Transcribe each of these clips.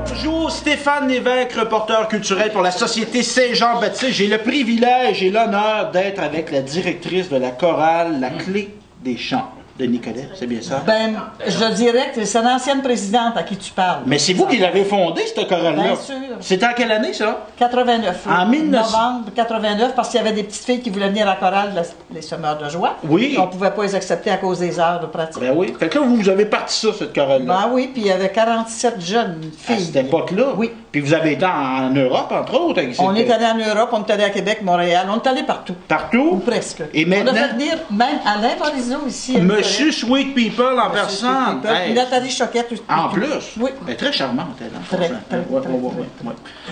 Bonjour, Stéphane Lévesque, reporter culturel pour la Société Saint-Jean-Baptiste. J'ai le privilège et l'honneur d'être avec la directrice de la chorale La Clé des Chants de Nicolet, c'est bien ça? Ben, je dirais que c'est l'ancienne présidente à qui tu parles. Mais c'est vous qui l'avez fondée, cette chorale-là? Bien sûr. C'était en quelle année, ça? 89. En 1900. Novembre 89, parce qu'il y avait des petites filles qui voulaient venir à la chorale, les Semeurs de joie. Oui. On ne pouvait pas les accepter à cause des heures de pratique. Ben oui. Fait que là, vous avez parti ça, cette chorale-là. Ben oui, puis il y avait 47 jeunes filles. À cette époque-là? Oui. Puis vous avez été en Europe, entre autres? Avec On est allé en Europe, on est allé à Québec, Montréal, on est allé partout. Partout? Ou presque. Et maintenant? On a fait venir même Alain Parizeau ici. Monsieur Sweet People en personne. Hey. Nathalie Choquette aussi. En plus? Oui. Elle est très charmante, elle. Très.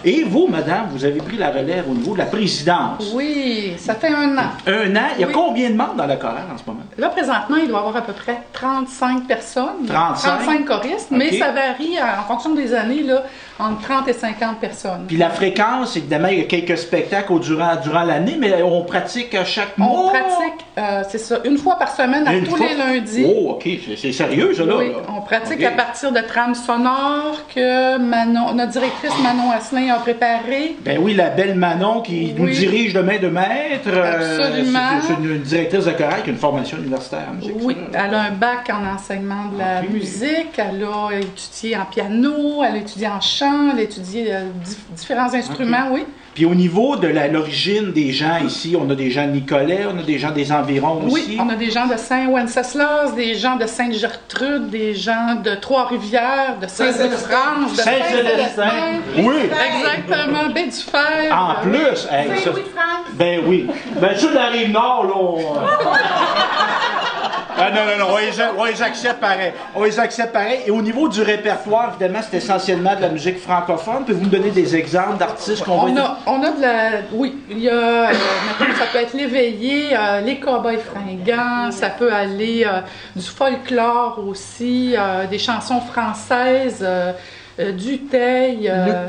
Et vous, madame, vous avez pris la relève au niveau de la présidence. Oui, ça fait 1 an. 1 an? Il y a Oui. combien de membres dans la chorale en ce moment? Là, présentement, il doit y avoir à peu près 35 personnes. 35 choristes, OK. mais ça varie en fonction des années, là, entre 30 et 50 personnes. Puis la fréquence, évidemment, il y a quelques spectacles durant l'année, mais on pratique chaque mois? On pratique, c'est ça, 1 fois par semaine, à tous les lundis. Oh, OK, c'est sérieux, ça, là? Oui, là. on pratique OK. à partir de trames sonores que notre directrice Manon Asselin a préparées. Ben oui, la belle Manon qui nous Oui. dirige de main de maître. Absolument. C'est une directrice de chorale qui a une formation universitaire en musique. Oui, ça. elle a un bac en enseignement de la OK. musique, elle a étudié en piano, elle a étudié en chant, elle a étudié différents instruments, oui. Puis au niveau de l'origine des gens ici, on a des gens de Nicolet, on a des gens des environs Oui, aussi. on a des gens de Saint-Wenceslas, des gens de Sainte-Gertrude, des gens de Trois-Rivières, de Saint-Zélestrange, de Saint-Célestin. Saint-Célestin. Oui. Exactement, Baie du Fer. En plus, hey, ça- ben oui. Ben sur la rive nord, là, Ah non, on les accepte pareil. On les accepte pareil. Et au niveau du répertoire, évidemment, c'est essentiellement de la musique francophone. Pouvez-vous me donner des exemples d'artistes qu'on va... On a de la... Oui, il y a... mettons, ça peut être l'éveillé, les cow-boys fringants, ça peut aller du folklore aussi, des chansons françaises, du Teil, Luc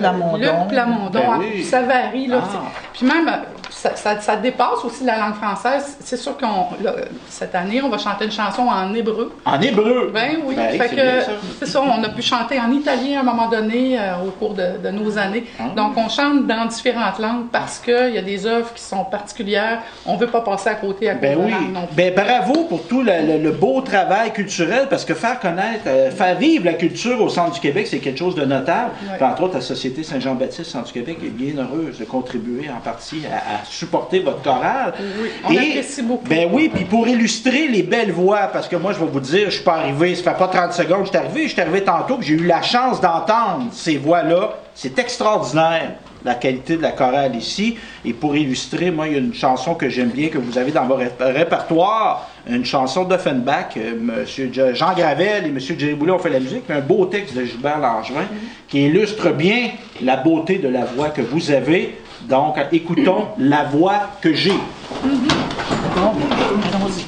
Plamondon. Ben oui. Ça varie. Là, Ah. Puis même, ça dépasse aussi la langue française. C'est sûr que cette année, on va chanter une chanson en hébreu. En hébreu. Ben oui, Ben, fait c'est que bien, ça. c'est ça, on a pu chanter en italien à un moment donné au cours de nos années. Donc on chante dans différentes langues parce qu'il y a des œuvres qui sont particulières. On ne veut pas passer à côté à cause Ben de oui. la langue non plus. Ben bravo pour tout le beau travail culturel, parce que faire connaître, faire vivre la culture au centre du Québec, c'est quelque chose de notable. Ouais. Puis, entre autres, la Société Saint-Jean-Baptiste Centre du Québec est bien heureuse de contribuer en partie à supporter votre chorale. Oui, on apprécie beaucoup. Ben oui, puis pour illustrer les belles voix, parce que moi, je vais vous dire, je suis pas arrivé, ça fait pas 30 secondes que je suis arrivé tantôt, puis j'ai eu la chance d'entendre ces voix-là. C'est extraordinaire, la qualité de la chorale ici. Et pour illustrer, moi, il y a une chanson que j'aime bien, que vous avez dans votre répertoire, une chanson d'Offenbach. Monsieur Jean Gravel et Monsieur Jerry Boulet ont fait la musique, mais un beau texte de Gilbert Langevin qui illustre bien la beauté de la voix que vous avez. Donc, écoutons La voix que j'ai. Bon, allons-y.